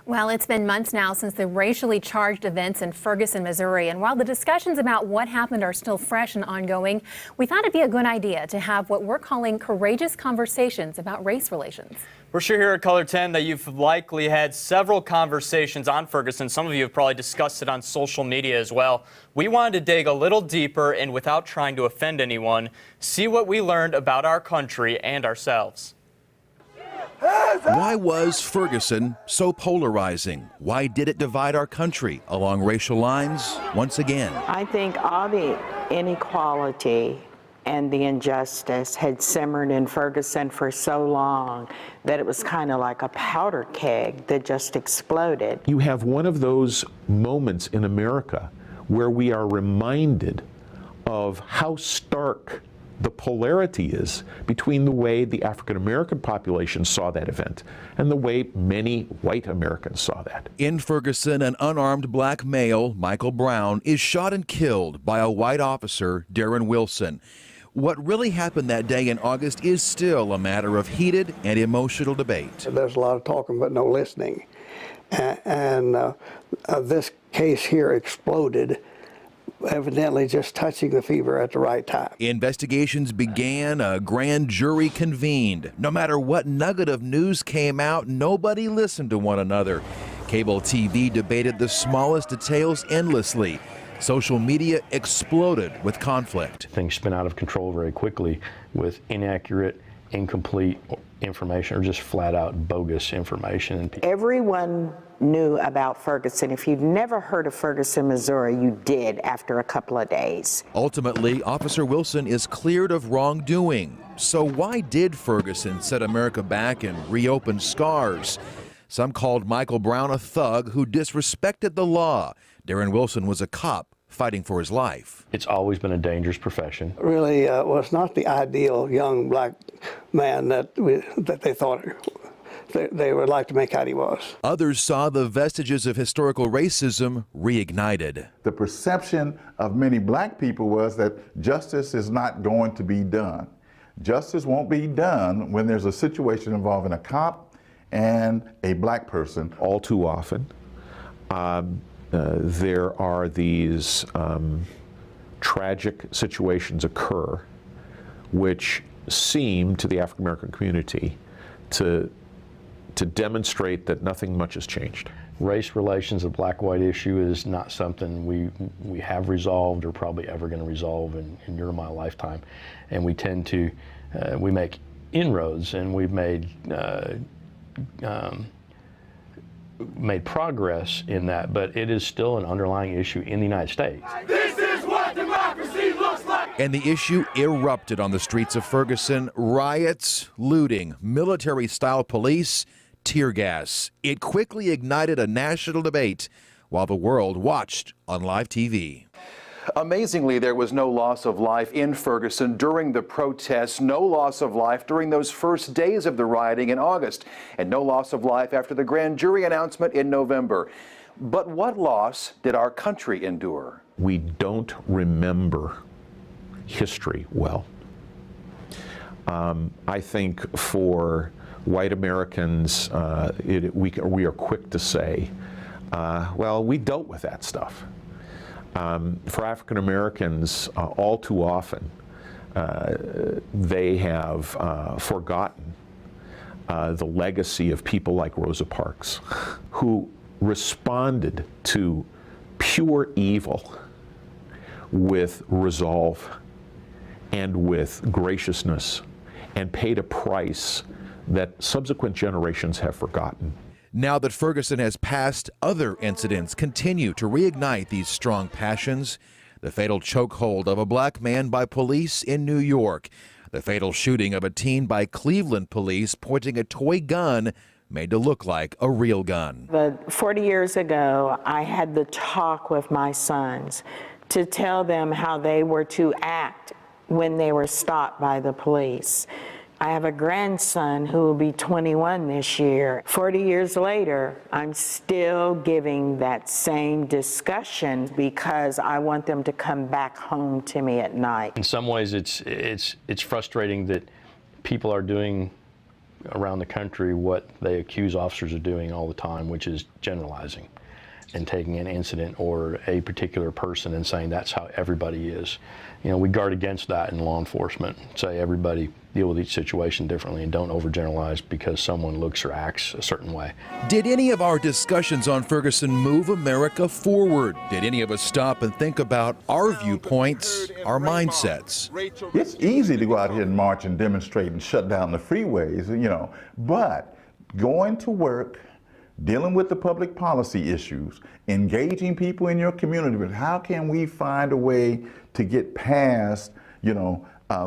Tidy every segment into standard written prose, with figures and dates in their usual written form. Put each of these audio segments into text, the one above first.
Well, it's been months now since the racially charged events in Ferguson, Missouri. And while the discussions about what happened are still fresh and ongoing, we thought it'd be a good idea to have what we're calling courageous conversations about race relations. We're sure here at Color 10 that you've likely had several conversations on Ferguson. Some of you have probably discussed it on social media as well. We wanted to dig a little deeper and, without trying to offend anyone, see what we learned about our country and ourselves. Why was Ferguson so polarizing? Why did it divide our country along racial lines once again? I think all the inequality and the injustice had simmered in Ferguson for so long that it was kind of like a powder keg that just exploded. You have one of those moments in America where we are reminded of how stark the polarity is between the way the African American population saw that event and the way many white Americans saw that. In Ferguson, an unarmed black male, Michael Brown, is shot and killed by a white officer, Darren Wilson. What really happened that day in August is still a matter of heated and emotional debate. There's a lot of talking but no listening. And this case here exploded, evidently just touching the fever at the right time. Investigations began, a grand jury convened. No matter what nugget of news came out, nobody listened to one another. Cable TV debated the smallest details endlessly. Social media exploded with conflict. Things spin out of control very quickly with inaccurate, incomplete information or just flat out bogus information. Everyone knew about Ferguson. If you'd never heard of Ferguson, Missouri, you did after a couple of days. Ultimately, Officer Wilson is cleared of wrongdoing. So why did Ferguson set America back and reopen scars? Some called Michael Brown a thug who disrespected the law. Darren Wilson was a cop fighting for his life. It's always been a dangerous profession. Really was not the ideal young black man that they thought they would like to make out he was. Others saw the vestiges of historical racism reignited. The perception of many black people was that justice is not going to be done. Justice won't be done when there's a situation involving a cop and a black person. All too often, there are these tragic situations occur which seem to the African American community to demonstrate that nothing much has changed. Race relations, a black-white issue, is not something we have resolved or probably ever going to resolve in your or my lifetime. And we tend to, we make inroads, and we've made progress in that, but it is still an underlying issue in the United States. This is what democracy looks like! And the issue erupted on the streets of Ferguson. Riots, looting, military-style police, tear gas. It quickly ignited a national debate while the world watched on live TV. Amazingly, there was no loss of life in Ferguson during the protests, no loss of life during those first days of the rioting in August, and no loss of life after the grand jury announcement in November. But what loss did our country endure? We don't remember history well. I think for white Americans, we are quick to say, well, we dealt with that stuff. For African Americans, all too often, they have forgotten the legacy of people like Rosa Parks, who responded to pure evil with resolve and with graciousness, and paid a price that subsequent generations have forgotten. Now that Ferguson has passed, other incidents continue to reignite these strong passions. The fatal chokehold of a black man by police in New York. The fatal shooting of a teen by Cleveland police pointing a toy gun made to look like a real gun. 40 years ago, I had the talk with my sons to tell them how they were to act when they were stopped by the police. I have a grandson who will be 21 this year. 40 years later, I'm still giving that same discussion because I want them to come back home to me at night. In some ways, it's frustrating that people are doing around the country what they accuse officers of doing all the time, which is generalizing and taking an incident or a particular person and saying that's how everybody is. You know, we guard against that in law enforcement, say everybody deal with each situation differently and don't overgeneralize because someone looks or acts a certain way. Did any of our discussions on Ferguson move America forward? Did any of us stop and think about our viewpoints, our mindsets? It's easy to go out here and march and demonstrate and shut down the freeways, you know, but going to work, dealing with the public policy issues, engaging people in your community, but how can we find a way to get past, you know,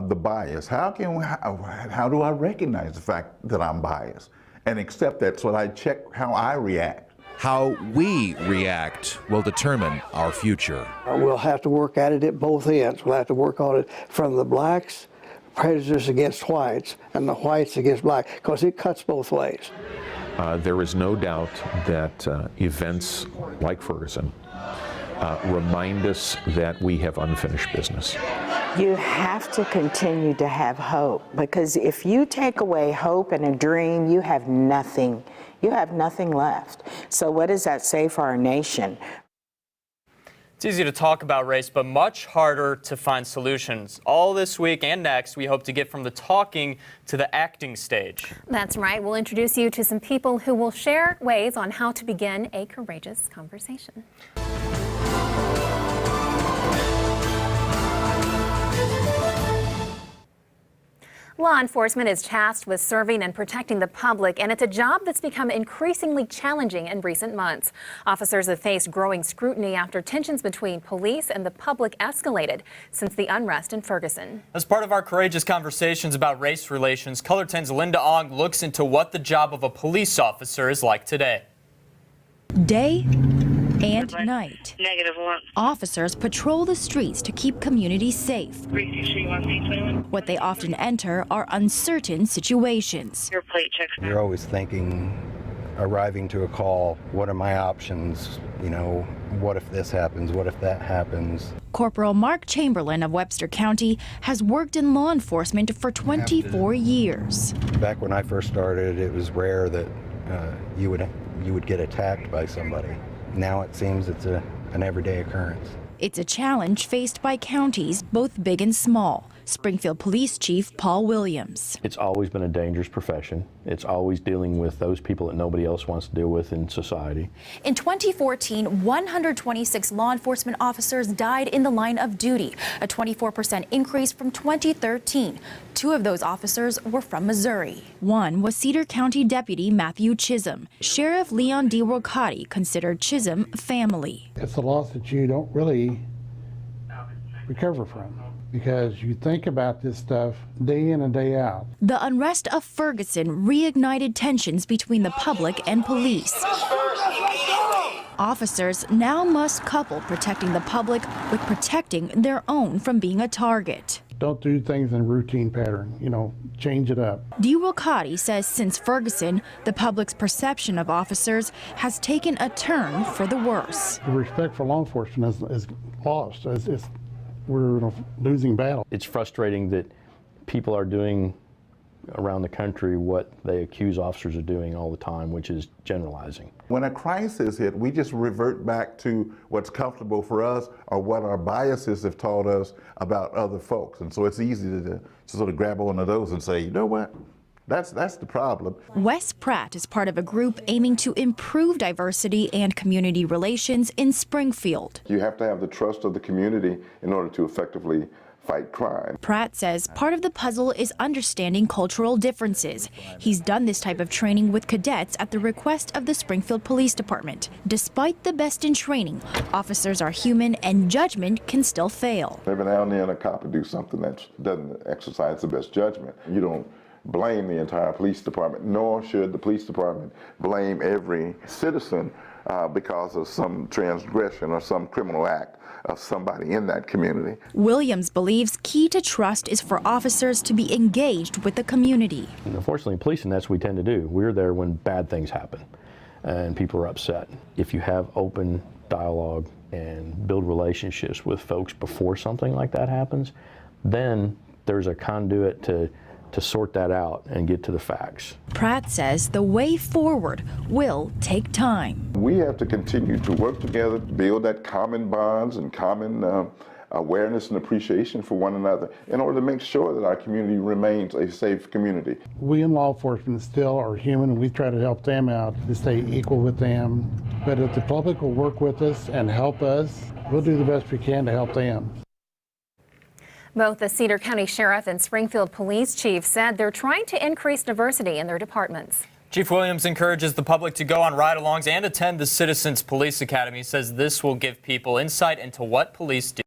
the bias? How do I recognize the fact that I'm biased and accept that so that I check how I react? How we react will determine our future. We'll have to work at it at both ends. We'll have to work on it from the blacks, prejudice against whites, and the whites against black, because it cuts both ways. There is no doubt that events like Ferguson remind us that we have unfinished business. You have to continue to have hope, because if you take away hope and a dream, you have nothing. You have nothing left. So what does that say for our nation? It's easy to talk about race, but much harder to find solutions. All this week and next, we hope to get from the talking to the acting stage. That's right. We'll introduce you to some people who will share ways on how to begin a courageous conversation. Law enforcement is tasked with serving and protecting the public, and it's a job that's become increasingly challenging in recent months. Officers have faced growing scrutiny after tensions between police and the public escalated since the unrest in Ferguson. As part of our courageous conversations about race relations, Color 10's Linda Ong looks into what the job of a police officer is like today. Day and night, officers patrol the streets to keep communities safe. What they often enter are uncertain situations. You're always thinking, arriving to a call, what are my options? You know, what if this happens? What if that happens? Corporal Mark Chamberlain of Webster County has worked in law enforcement for 24 years. Back when I first started, it was rare that you would get attacked by somebody. Now it seems it's an everyday occurrence. It's a challenge faced by counties, both big and small. Springfield Police Chief Paul Williams. It's always been a dangerous profession. It's always dealing with those people that nobody else wants to deal with in society. In 2014, 126 law enforcement officers died in the line of duty, a 24% increase from 2013. 2 of those officers were from Missouri. One was Cedar County Deputy Matthew Chisholm. Sheriff Leon D. Rocati considered Chisholm family. It's a loss that you don't really recover from, because you think about this stuff day in and day out. The unrest of Ferguson reignited tensions between the public and police. Officers now must couple protecting the public with protecting their own from being a target. Don't do things in a routine pattern, you know, change it up. DeRocati says since Ferguson, the public's perception of officers has taken a turn for the worse. The respect for law enforcement is lost. We're in a losing battle. It's frustrating that people are doing around the country what they accuse officers of doing all the time, which is generalizing. When a crisis hit, we just revert back to what's comfortable for us or what our biases have taught us about other folks. And so it's easy to sort of grab onto those and say, you know what? That's the problem. Wes Pratt is part of a group aiming to improve diversity and community relations in Springfield. You have to have the trust of the community in order to effectively fight crime. Pratt says part of the puzzle is understanding cultural differences. He's done this type of training with cadets at the request of the Springfield Police Department. Despite the best in training, officers are human and judgment can still fail. Every now and then a cop will do something that doesn't exercise the best judgment. You don't blame the entire police department, nor should the police department blame every citizen because of some transgression or some criminal act of somebody in that community. Williams believes key to trust is for officers to be engaged with the community. And unfortunately, in policing, that's what we tend to do. We're there when bad things happen and people are upset. If you have open dialogue and build relationships with folks before something like that happens, then there's a conduit to to sort that out and get to the facts. Pratt says the way forward will take time. We have to continue to work together, build that common bonds and common awareness and appreciation for one another in order to make sure that our community remains a safe community. We in law enforcement still are human, and we try to help them out to stay equal with them. But if the public will work with us and help us, we'll do the best we can to help them. Both the Cedar County Sheriff and Springfield Police Chief said they're trying to increase diversity in their departments. Chief Williams encourages the public to go on ride-alongs and attend the Citizens Police Academy. He says this will give people insight into what police do.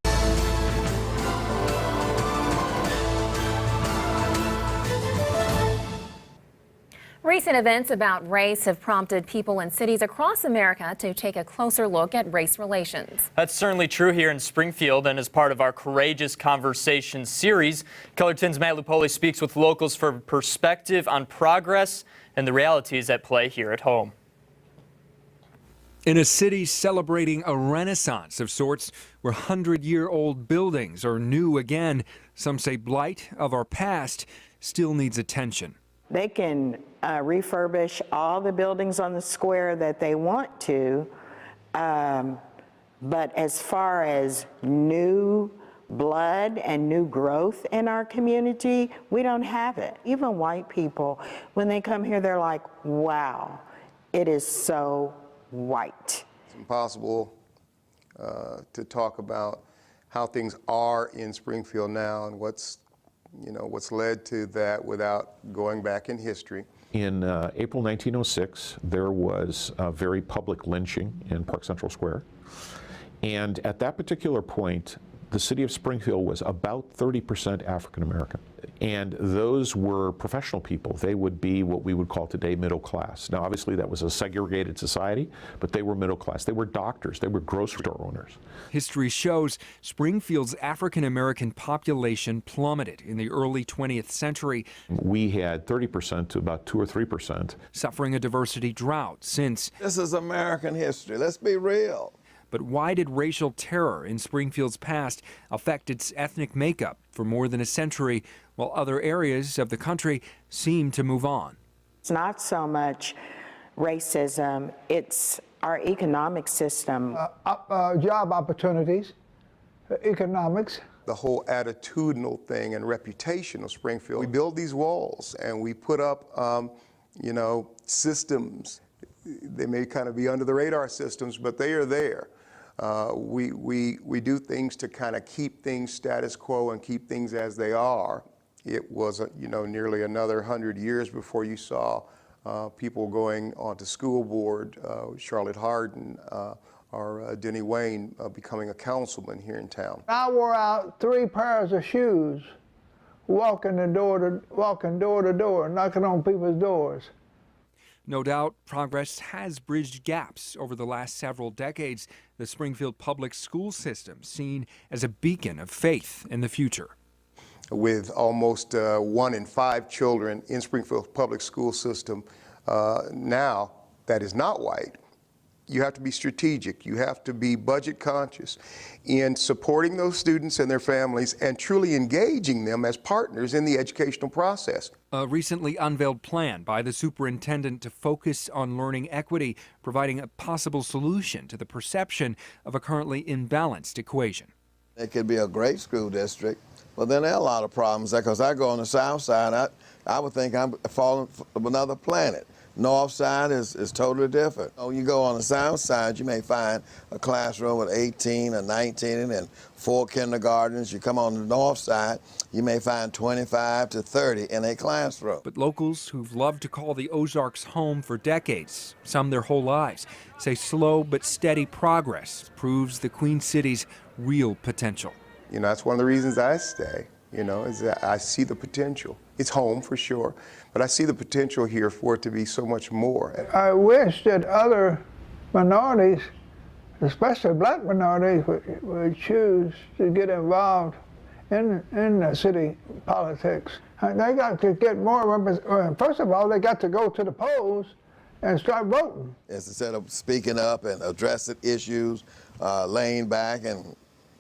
Recent events about race have prompted people in cities across America to take a closer look at race relations. That's certainly true here in Springfield, and as part of our Courageous Conversations series, Keller 10's Matt Lupoli speaks with locals for perspective on progress and the realities at play here at home. In a city celebrating a renaissance of sorts, where 100-year-old buildings are new again, some say blight of our past still needs attention. They can refurbish all the buildings on the square that they want to, but as far as new blood and new growth in our community, we don't have it. Even white people, when they come here, they're like, wow, it is so white. It's impossible to talk about how things are in Springfield now and what's led to that without going back in history. In April 1906, there was a very public lynching in Park Central Square. And at that particular point, the city of Springfield was about 30% African American. And those were professional people. They would be what we would call today middle class. Now, obviously, that was a segregated society, but they were middle class. They were doctors. They were grocery store owners. History shows Springfield's African American population plummeted in the early 20th century. We had 30% to about 2 or 3%. Suffering a diversity drought since. This is American history. Let's be real. But why did racial terror in Springfield's past affect its ethnic makeup for more than a century, while other areas of the country seem to move on? It's not so much racism, it's our economic system. Job opportunities, economics. The whole attitudinal thing and reputation of Springfield. We build these walls and we put up, systems. They may kind of be under the radar systems, but they are there. We do things to kind of keep things status quo and keep things as they are. It was, nearly another 100 years before you saw people going onto school board, Charlotte Harden or Denny Wayne becoming a councilman here in town. I wore out 3 pairs of shoes, walking door to door, knocking on people's doors. No doubt, progress has bridged gaps over the last several decades. The Springfield public school system seen as a beacon of faith in the future. With almost 1 in 5 children in Springfield public school system now that is not white, you have to be strategic. You have to be budget conscious in supporting those students and their families and truly engaging them as partners in the educational process. A recently unveiled plan by the superintendent to focus on learning equity, providing a possible solution to the perception of a currently imbalanced equation. It could be a great school district, but then there are a lot of problems there because I go on the south side, I would think I'm falling from another planet. North side is totally different. Oh, you go on the south side, you may find a classroom with 18 or 19 and 4 kindergartens. You come on the north side, you may find 25 to 30 in a classroom. But locals who've loved to call the Ozarks home for decades, some their whole lives, say slow but steady progress proves the Queen City's real potential. That's one of the reasons I stay, is that I see the potential. It's home for sure, but I see the potential here for it to be so much more. I wish that other minorities, especially black minorities, would choose to get involved in the city politics. They got to get more, first of all, they got to go to the polls and start voting. Instead of speaking up and addressing issues, laying back and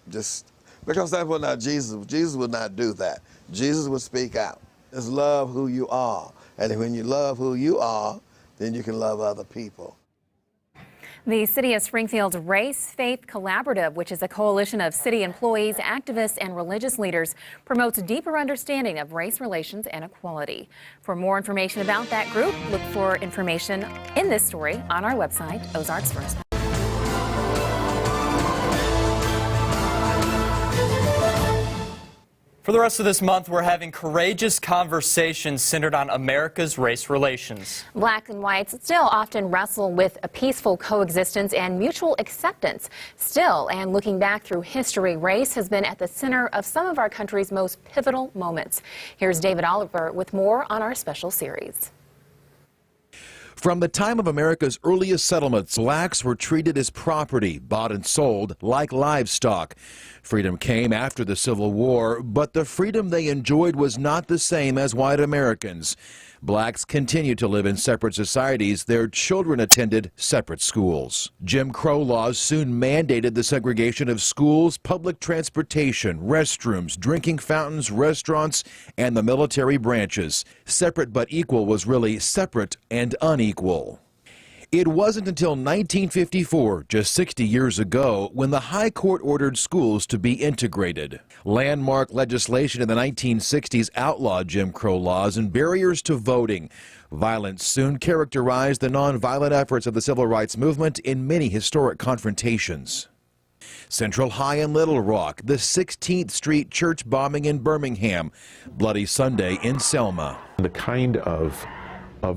just, because that was not Jesus. Jesus would not do that. Jesus would speak out. Is love who you are. And when you love who you are, then you can love other people. The City of Springfield's Race Faith Collaborative, which is a coalition of city employees, activists, and religious leaders, promotes deeper understanding of race relations and equality. For more information about that group, look for information in this story on our website, Ozarks First. For the rest of this month, we're having courageous conversations centered on America's race relations. Blacks and whites still often wrestle with a peaceful coexistence and mutual acceptance. Still, and looking back through history, race has been at the center of some of our country's most pivotal moments. Here's David Oliver with more on our special series. From the time of America's earliest settlements, blacks were treated as property, bought and sold like livestock. Freedom came after the Civil War, but the freedom they enjoyed was not the same as white Americans. Blacks continued to live in separate societies. Their children attended separate schools. Jim Crow laws soon mandated the segregation of schools, public transportation, restrooms, drinking fountains, restaurants, and the military branches. Separate but equal was really separate and unequal. It wasn't until 1954, just 60 years ago, when the High Court ordered schools to be integrated. Landmark legislation in the 1960s outlawed Jim Crow laws and barriers to voting. Violence soon characterized the nonviolent efforts of the civil rights movement in many historic confrontations. Central High in Little Rock, the 16th Street church bombing in Birmingham, Bloody Sunday in Selma. The kind of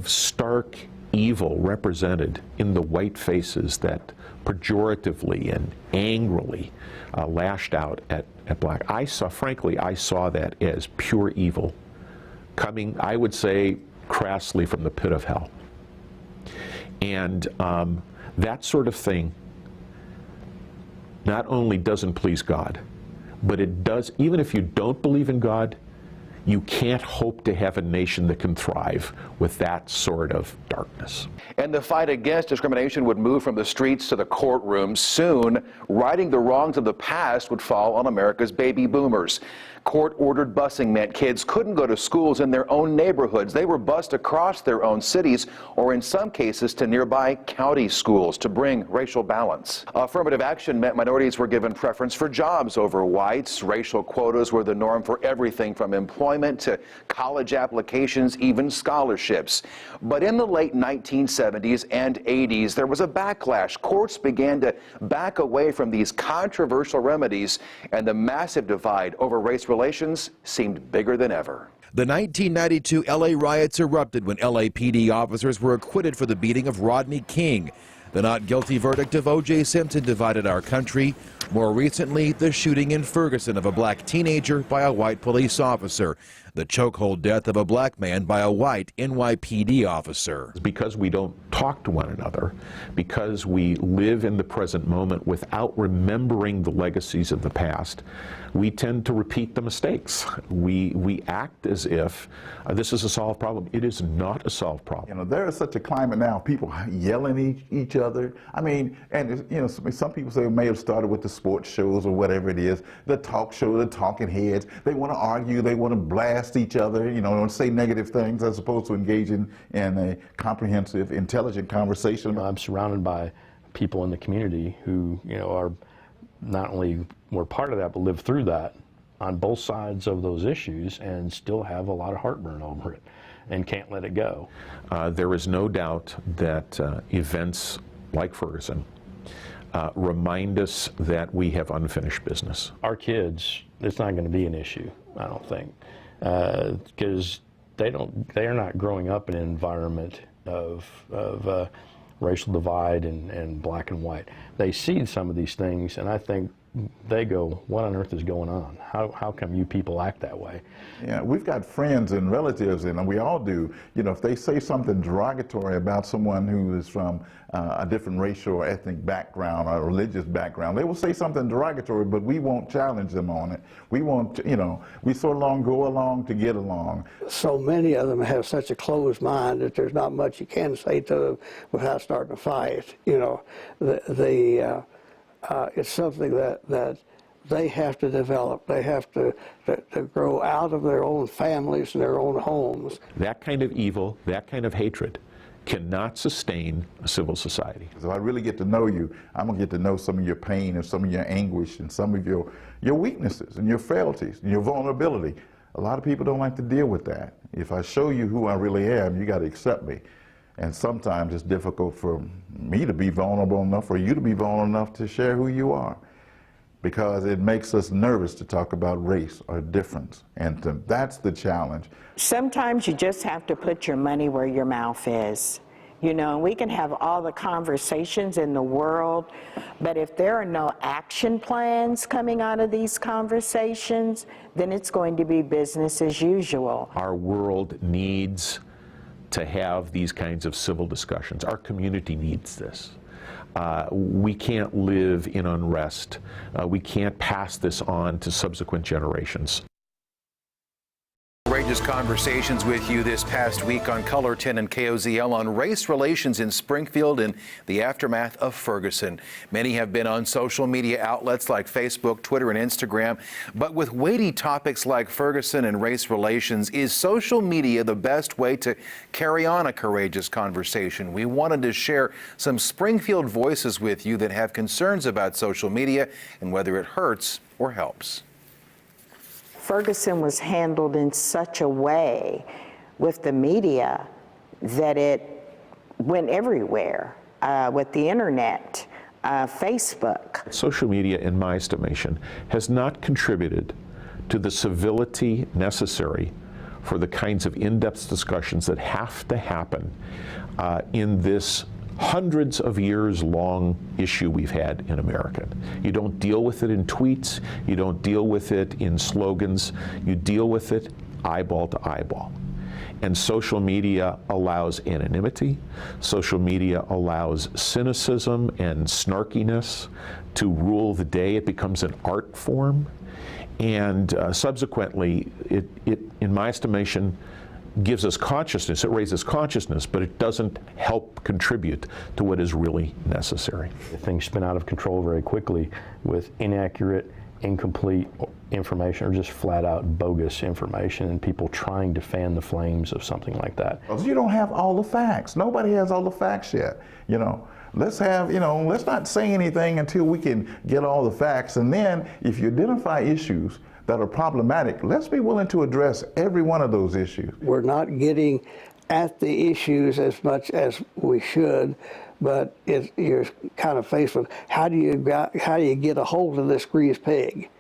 stark evil represented in the white faces that pejoratively and angrily lashed out at black. I saw that as pure evil coming, I would say, crassly from the pit of hell. And that sort of thing not only doesn't please God, but it does, even if you don't believe in God, you can't hope to have a nation that can thrive with that sort of darkness. And the fight against discrimination would move from the streets to the courtrooms. Soon, righting the wrongs of the past would fall on America's baby boomers. Court-ordered busing meant kids couldn't go to schools in their own neighborhoods. They were bused across their own cities, or in some cases to nearby county schools, to bring racial balance. Affirmative action meant minorities were given preference for jobs over whites. Racial quotas were the norm for everything from employment to college applications, even scholarships. But in the late 1970s and 80s, there was a backlash. Courts began to back away from these controversial remedies, and the massive divide over race relations seemed bigger than ever. The 1992 LA riots erupted when LAPD officers were acquitted for the beating of Rodney King. The not guilty verdict of O.J. Simpson divided our country. More recently, the shooting in Ferguson of a black teenager by a white police officer. The chokehold death of a black man by a white NYPD officer. Because we don't talk to one another, because we live in the present moment without remembering the legacies of the past, we tend to repeat the mistakes. We act as if this is a solved problem. It is not a solved problem. You know, there is such a climate now, people yelling at each other. I mean, and you know, some people say it may have started with the sports shows or whatever it is, the talk show, the talking heads. They want to argue, they want to blast each other, you know, and say negative things as opposed to engaging in a comprehensive, intelligent conversation. I'm surrounded by people in the community who, you know, are not only were part of that, but lived through that on both sides of those issues and still have a lot of heartburn over it and can't let it go. There is no doubt that events like Ferguson remind us that we have unfinished business. Our kids, it's not going to be an issue, I don't think, because they are not growing up in an environment of racial divide and black and white. They see some of these things, and I think they go, what on earth is going on? How come you people act that way? Yeah, we've got friends and relatives, and we all do. You know, if they say something derogatory about someone who is from a different racial or ethnic background or religious background, they will say something derogatory, but we won't challenge them on it. We won't, you know, we so long go along to get along. So many of them have such a closed mind that there's not much you can say to them without starting a fight. You know, it's something that they have to develop. They have to grow out of their own families and their own homes. That kind of evil, that kind of hatred cannot sustain a civil society. If I really get to know you, I'm going to get to know some of your pain and some of your anguish and some of your weaknesses and your frailties and your vulnerability. A lot of people don't like to deal with that. If I show you who I really am, you got to accept me. And sometimes it's difficult for me to be vulnerable enough, or you to be vulnerable enough to share who you are, because it makes us nervous to talk about race or difference. And that's the challenge. Sometimes you just have to put your money where your mouth is. You know, we can have all the conversations in the world, but if there are no action plans coming out of these conversations, then it's going to be business as usual. Our world needs to have these kinds of civil discussions. Our community needs this. We can't live in unrest. We can't pass this on to subsequent generations. Courageous conversations with you this past week on Color 10 and KOZL on race relations in Springfield and the aftermath of Ferguson. Many have been on social media outlets like Facebook, Twitter, and Instagram. But with weighty topics like Ferguson and race relations, is social media the best way to carry on a courageous conversation? We wanted to share some Springfield voices with you that have concerns about social media and whether it hurts or helps. Ferguson was handled in such a way with the media that it went everywhere, with the internet, Facebook. Social media, in my estimation, has not contributed to the civility necessary for the kinds of in-depth discussions that have to happen in this hundreds of years long issue we've had in America. You don't deal with it in tweets, you don't deal with it in slogans, you deal with it eyeball to eyeball. And social media allows anonymity, social media allows cynicism and snarkiness to rule the day. It becomes an art form, and subsequently, it, in my estimation, gives us consciousness, it raises consciousness, but it doesn't help contribute to what is really necessary. Things spin out of control very quickly with inaccurate, incomplete information or just flat out bogus information, and people trying to fan the flames of something like that. Because you don't have all the facts. Nobody has all the facts yet. You know, let's not say anything until we can get all the facts. And then if you identify issues that are problematic, let's be willing to address every one of those issues. We're not getting at the issues as much as we should, but you're kind of faced with how do you get a hold of this greased pig,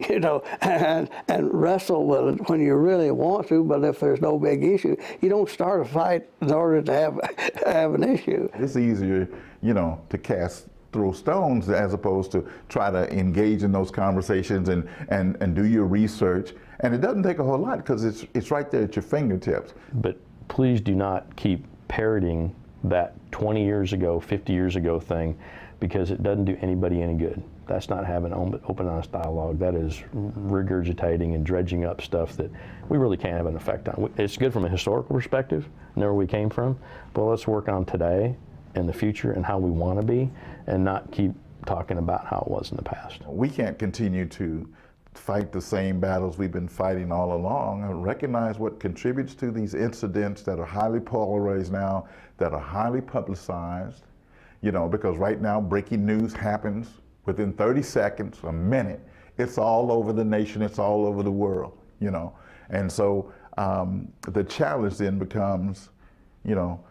you know, and wrestle with it when you really want to. But if there's no big issue, you don't start a fight in order to have an issue. It's easier, you know, to throw stones as opposed to try to engage in those conversations and do your research. And it doesn't take a whole lot because it's right there at your fingertips. But please do not keep parroting that 20 years ago, 50 years ago thing, because it doesn't do anybody any good. That's not having open, honest dialogue. That is regurgitating and dredging up stuff that we really can't have an effect on. It's good from a historical perspective, know where we came from, but let's work on today and the future and how we want to be, and not keep talking about how it was in the past. We can't continue to fight the same battles we've been fighting all along, and recognize what contributes to these incidents that are highly polarized now, that are highly publicized, you know, because right now breaking news happens within 30 seconds, a minute. It's all over the nation, it's all over the world, you know. And so the challenge then becomes, you know,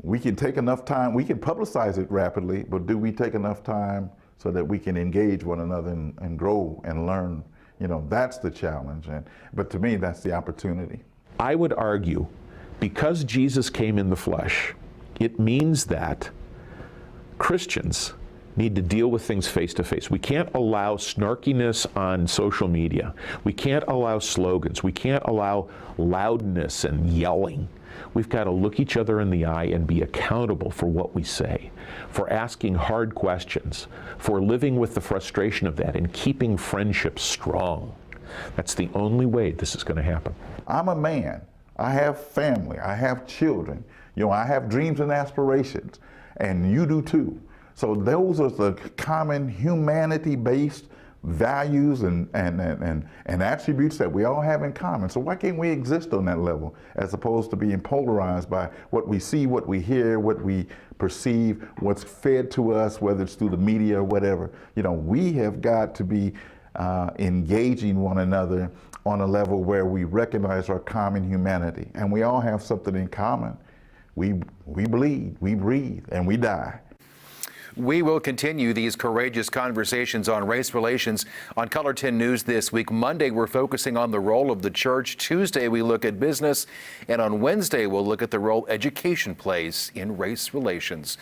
we can take enough time, we can publicize it rapidly, but do we take enough time so that we can engage one another and grow and learn? You know, that's the challenge. But to me, that's the opportunity. I would argue, because Jesus came in the flesh, it means that Christians need to deal with things face to face. We can't allow snarkiness on social media. We can't allow slogans. We can't allow loudness and yelling. We've got to look each other in the eye and be accountable for what we say, for asking hard questions, for living with the frustration of that and keeping friendships strong. That's the only way this is going to happen. I'm a man. I have family. I have children. You know, I have dreams and aspirations, and you do too. So those are the common humanity-based values and attributes that we all have in common. So why can't we exist on that level as opposed to being polarized by what we see, what we hear, what we perceive, what's fed to us, whether it's through the media or whatever. You know, we have got to be engaging one another on a level where we recognize our common humanity. And we all have something in common. We bleed, we breathe, and we die. We will continue these courageous conversations on race relations on Color 10 News this week. Monday, we're focusing on the role of the church. Tuesday, we look at business. And on Wednesday, we'll look at the role education plays in race relations.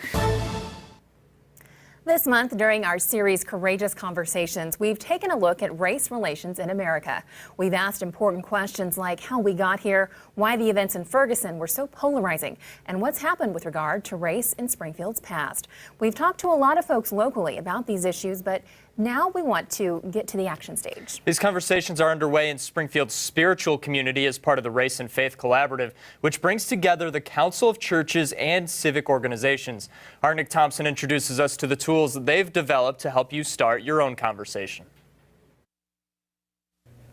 This month, during our series Courageous Conversations, we've taken a look at race relations in America. We've asked important questions like how we got here, why the events in Ferguson were so polarizing, and what's happened with regard to race in Springfield's past. We've talked to a lot of folks locally about these issues, but now we want to get to the action stage. These conversations are underway in Springfield's spiritual community as part of the Race and Faith Collaborative, which brings together the Council of Churches and civic organizations. Arnick Thompson introduces us to the tools that they've developed to help you start your own conversation.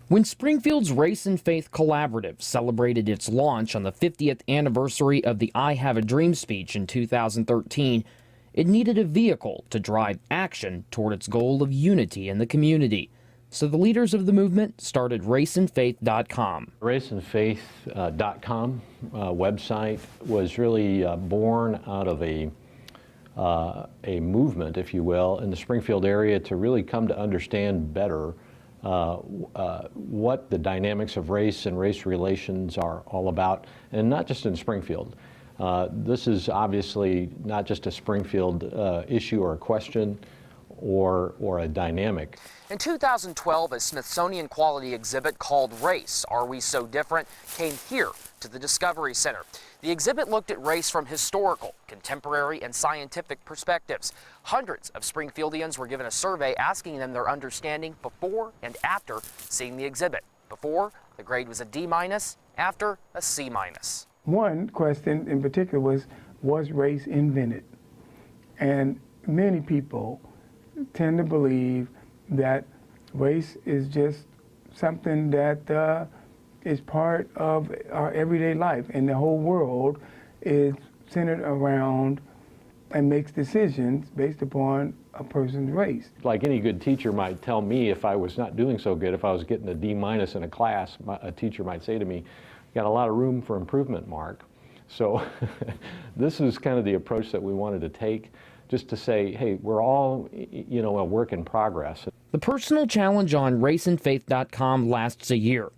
When Springfield's Race and Faith Collaborative celebrated its launch on the 50th anniversary of the I Have a Dream speech in 2013, it needed a vehicle to drive action toward its goal of unity in the community. So the leaders of the movement started raceandfaith.com. Raceandfaith.com website was really born out of a movement, if you will, in the Springfield area to really come to understand better what the dynamics of race and race relations are all about, and not just in Springfield. This is obviously not just a Springfield issue or a question or a dynamic. In 2012, a Smithsonian quality exhibit called Race, Are We So Different?, came here to the Discovery Center. The exhibit looked at race from historical, contemporary, and scientific perspectives. Hundreds of Springfieldians were given a survey asking them their understanding before and after seeing the exhibit. Before, the grade was a D-, after, a C-. One question in particular was race invented? And many people tend to believe that race is just something that is part of our everyday life, and the whole world is centered around and makes decisions based upon a person's race. Like any good teacher might tell me if I was not doing so good, if I was getting a D- in a class, a teacher might say to me, "You got a lot of room for improvement, Mark." So this is kind of the approach that we wanted to take, just to say, hey, we're all, you know, a work in progress. The personal challenge on raceandfaith.com lasts a year.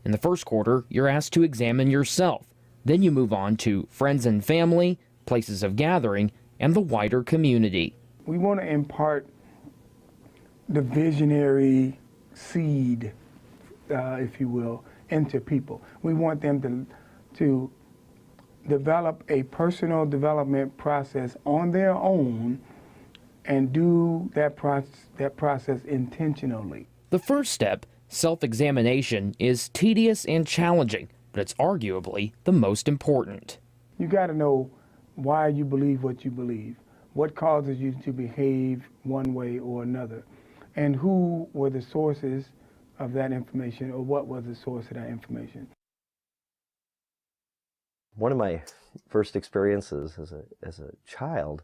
In the first quarter, you're asked to examine yourself. Then you move on to friends and family, places of gathering, and the wider community. We want to impart the visionary seed, if you will, into people. We want them to develop a personal development process on their own and do that process intentionally. The first step, self-examination, is tedious and challenging, but it's arguably the most important. You got to know why you believe what you believe, what causes you to behave one way or another, and who were the sources of that information, or what was the source of that information. One of my first experiences as a child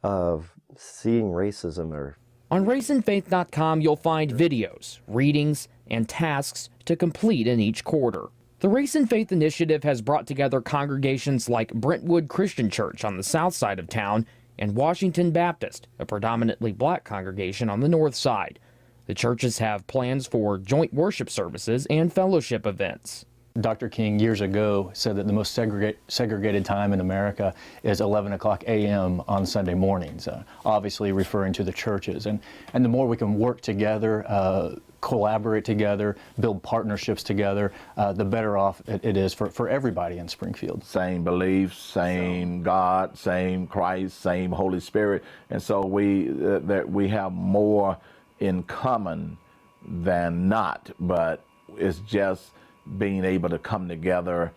of seeing racism On raceandfaith.com, you'll find videos, readings, and tasks to complete in each quarter. The Race and Faith Initiative has brought together congregations like Brentwood Christian Church on the south side of town and Washington Baptist, a predominantly black congregation on the north side. The churches have plans for joint worship services and fellowship events. Dr. King years ago said that the most segregated time in America is 11 o'clock a.m. on Sunday mornings, obviously referring to the churches. And the more we can work together, collaborate together, build partnerships together, the better off it is for everybody in Springfield. Same beliefs, same God, same Christ, same Holy Spirit. And so we have more in common than not, but it's just being able to come together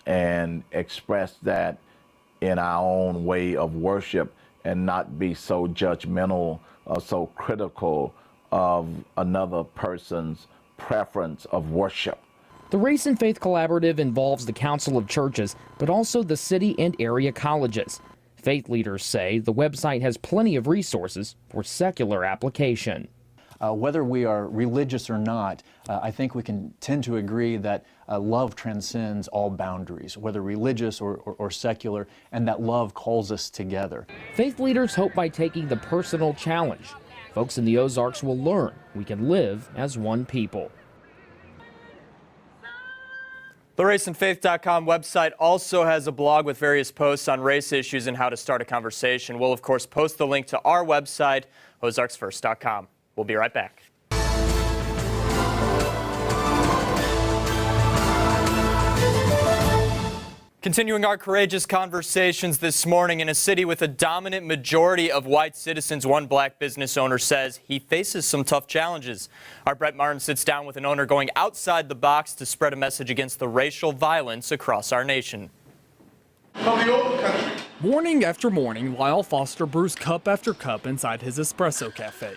and express that in our own way of worship and not be so judgmental or so critical of another person's preference of worship. The Race and Faith Collaborative involves the Council of Churches, but also the city and area colleges. Faith leaders say the website has plenty of resources for secular application. Whether we are religious or not, I think we can tend to agree that love transcends all boundaries, whether religious or secular, and that love calls us together. Faith leaders hope by taking the personal challenge, folks in the Ozarks will learn we can live as one people. The raceandfaith.com website also has a blog with various posts on race issues and how to start a conversation. We'll, of course, post the link to our website, ozarksfirst.com. We'll be right back. Continuing our courageous conversations this morning, in a city with a dominant majority of white citizens, one black business owner says he faces some tough challenges. Our Brett Martin sits down with an owner going outside the box to spread a message against the racial violence across our nation. Morning after morning, Lyle Foster brews cup after cup inside his espresso cafe.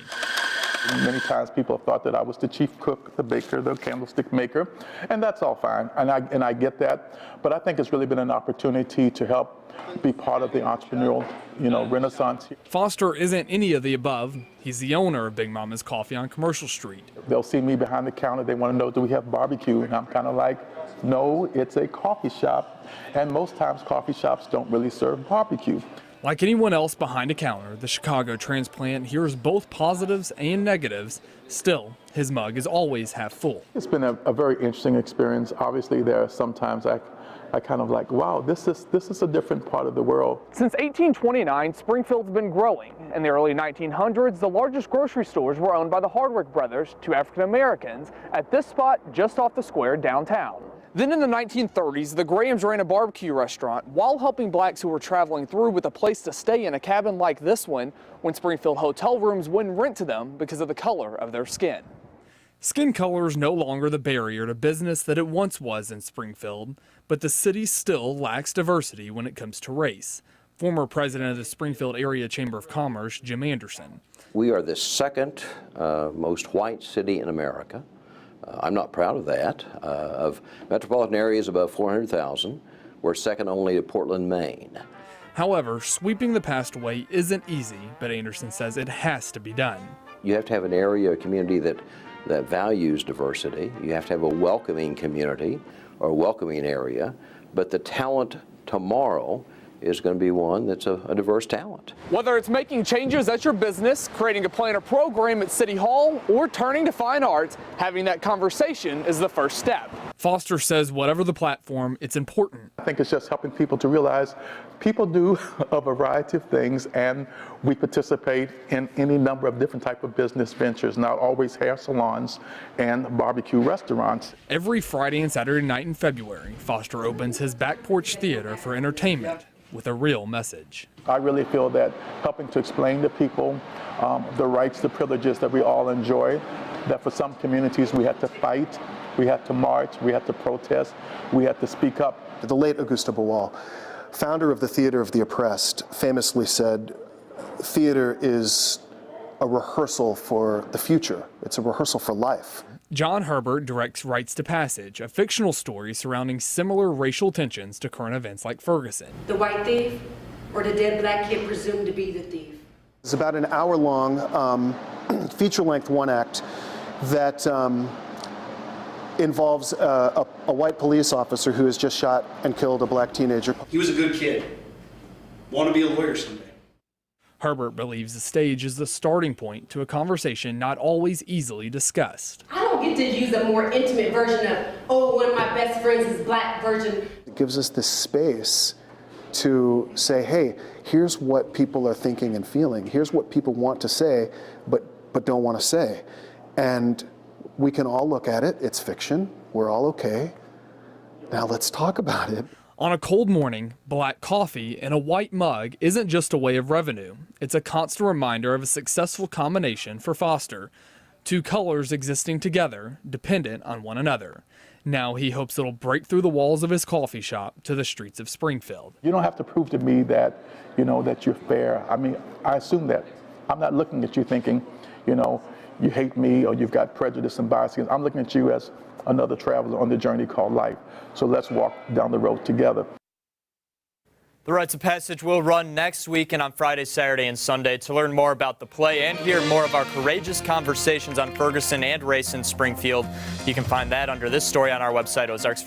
Many times people have thought that I was the chief cook, the baker, the candlestick maker, and that's all fine, and I get that. But I think it's really been an opportunity to help be part of the entrepreneurial, renaissance. Foster isn't any of the above. He's the owner of Big Mama's Coffee on Commercial Street. They'll see me behind the counter. They want to know, do we have barbecue? And I'm kind of like, no, it's a coffee shop, and most times coffee shops don't really serve barbecue. Like anyone else behind a counter, the Chicago transplant hears both positives and negatives. Still, his mug is always half full. It's been a very interesting experience. Obviously, there are sometimes I kind of like, wow, this is a different part of the world. Since 1829, Springfield's been growing. In the early 1900s, the largest grocery stores were owned by the Hardwick brothers, two African Americans, at this spot just off the square downtown. Then in the 1930s, the Grahams ran a barbecue restaurant while helping blacks who were traveling through with a place to stay in a cabin like this one when Springfield hotel rooms wouldn't rent to them because of the color of their skin. Skin color is no longer the barrier to business that it once was in Springfield, but the city still lacks diversity when it comes to race. Former president of the Springfield Area Chamber of Commerce, Jim Anderson. We are the second most white city in America. I'm not proud of that. Of metropolitan areas above 400,000, we're second only to Portland, Maine. However, sweeping the past away isn't easy, but Anderson says it has to be done. You have to have an area, a community that values diversity. You have to have a welcoming community or a welcoming area, but the talent tomorrow is going to be one that's a diverse talent. Whether it's making changes at your business, creating a plan or program at City Hall, or turning to fine arts, having that conversation is the first step. Foster says whatever the platform, it's important. I think it's just helping people to realize people do a variety of things, and we participate in any number of different type of business ventures, not always hair salons and barbecue restaurants. Every Friday and Saturday night in February, Foster opens his Back Porch Theater for entertainment with a real message. I really feel that helping to explain to people the rights, the privileges that we all enjoy, that for some communities we had to fight, we had to march, we had to protest, we had to speak up. The late Auguste Boal, founder of the Theater of the Oppressed, famously said, theater is a rehearsal for the future. It's a rehearsal for life. John Herbert directs Rites to Passage, a fictional story surrounding similar racial tensions to current events like Ferguson. The white thief or the dead black kid presumed to be the thief. It's about an hour-long feature-length one-act that involves a white police officer who has just shot and killed a black teenager. He was a good kid. Want to be a lawyer someday. Herbert believes the stage is the starting point to a conversation not always easily discussed. I don't get to use a more intimate version of, oh, one of my best friends is black version. It gives us this space to say, hey, here's what people are thinking and feeling. Here's what people want to say, but don't want to say. And we can all look at it. It's fiction. We're all okay. Now let's talk about it. On a cold morning, black coffee in a white mug isn't just a way of revenue. It's a constant reminder of a successful combination for Foster. Two colors existing together, dependent on one another. Now he hopes it'll break through the walls of his coffee shop to the streets of Springfield. You don't have to prove to me that, that you're fair. I mean, I assume that. I'm not looking at you thinking, you hate me or you've got prejudice and bias against. I'm looking at you as another traveler on the journey called life. So let's walk down the road together. The Rites of Passage will run next weekend on Friday, Saturday, and Sunday. To learn more about the play and hear more of our courageous conversations on Ferguson and race in Springfield, you can find that under this story on our website, Ozarks.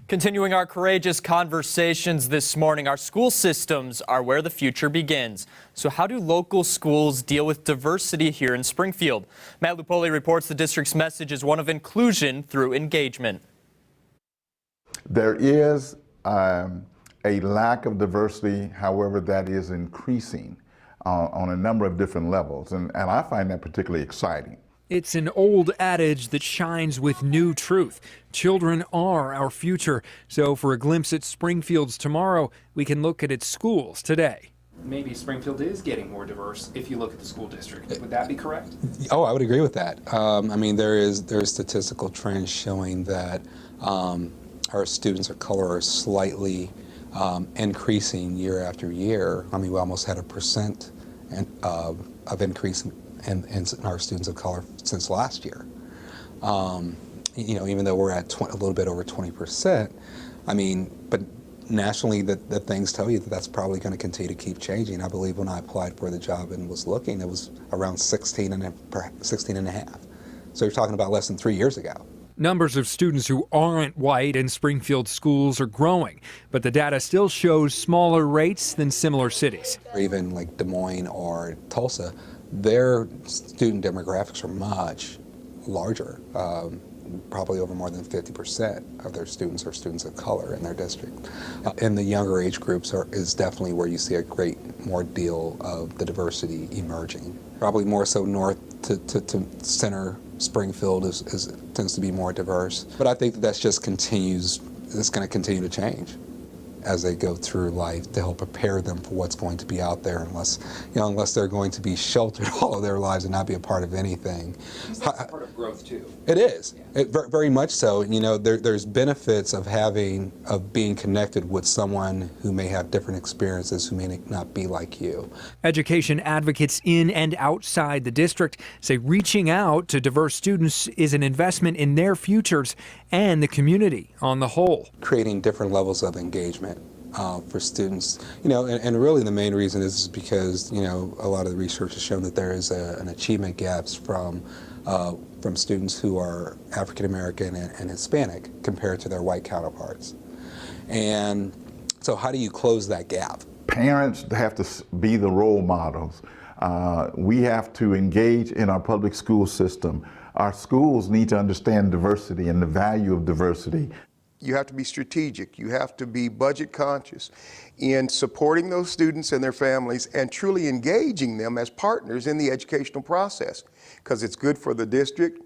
Continuing our courageous conversations this morning, our school systems are where the future begins. So how do local schools deal with diversity here in Springfield? Matt Lupoli reports the district's message is one of inclusion through engagement. There is a lack of diversity, however, that is increasing on a number of different levels, and I find that particularly exciting. It's an old adage that shines with new truth. Children are our future. So for a glimpse at Springfield's tomorrow, we can look at its schools today. Maybe Springfield is getting more diverse if you look at the school district. Would that be correct? Oh, I would agree with that. I mean, there's statistical trends showing that our students of color are slightly increasing year after year. I mean, we almost had 1% of increase in our students of color since last year. You know, even though we're at a little bit over 20%, I mean, but nationally that things tell you that that's probably going to continue to keep changing. I believe when I applied for the job and was looking, it was around 16 and a half. So you're talking about less than 3 years ago. Numbers of students who aren't white in Springfield schools are growing, but the data still shows smaller rates than similar cities. Or even like Des Moines or Tulsa, their student demographics are much larger. Probably over more than 50% of their students are students of color in their district. In the younger age groups is definitely where you see a great more deal of the diversity emerging. Probably more so north to center Springfield tends to be more diverse. But I think that's just continues, it's going to continue to change as they go through life to help prepare them for what's going to be out there, unless they're going to be sheltered all of their lives and not be a part of anything. That's part of growth too. It is. Yeah. Very much so. You know, there's benefits of being connected with someone who may have different experiences, who may not be like you. Education advocates in and outside the district say reaching out to diverse students is an investment in their futures and the community on the whole. Creating different levels of engagement for students, you know, and really the main reason is because, you know, a lot of the research has shown that there is an achievement gaps from students who are African American and Hispanic compared to their white counterparts. And so how do you close that gap? Parents have to be the role models. We have to engage in our public school system. Our schools need to understand diversity and the value of diversity. You have to be strategic. You have to be budget conscious in supporting those students and their families and truly engaging them as partners in the educational process, because it's good for the district.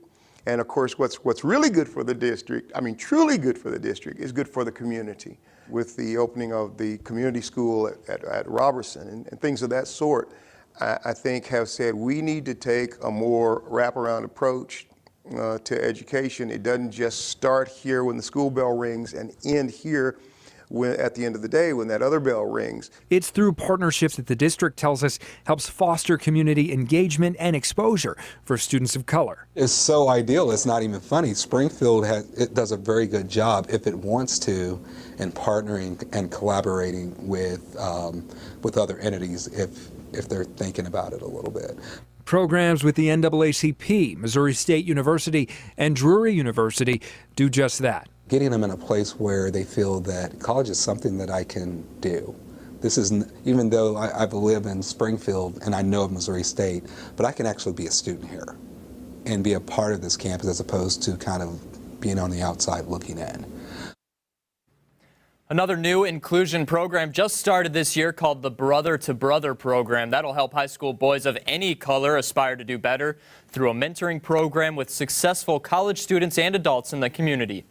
And of course, what's really good for the district, I mean truly good for the district, is good for the community. With the opening of the community school at Robertson and things of that sort, I think have said we need to take a more wraparound approach to education. It doesn't just start here when the school bell rings and end here at the end of the day when that other bell rings. It's through partnerships that the district tells us helps foster community engagement and exposure for students of color. It's so ideal, it's not even funny. Springfield does a very good job, if it wants to, in partnering and collaborating with other entities if they're thinking about it a little bit. Programs with the NAACP, Missouri State University, and Drury University do just that. Getting them in a place where they feel that college is something that I can do. This is, even though I live in Springfield and I know of Missouri State, but I can actually be a student here and be a part of this campus as opposed to kind of being on the outside looking in. Another new inclusion program just started this year called the Brother to Brother program. That'll help high school boys of any color aspire to do better through a mentoring program with successful college students and adults in the community.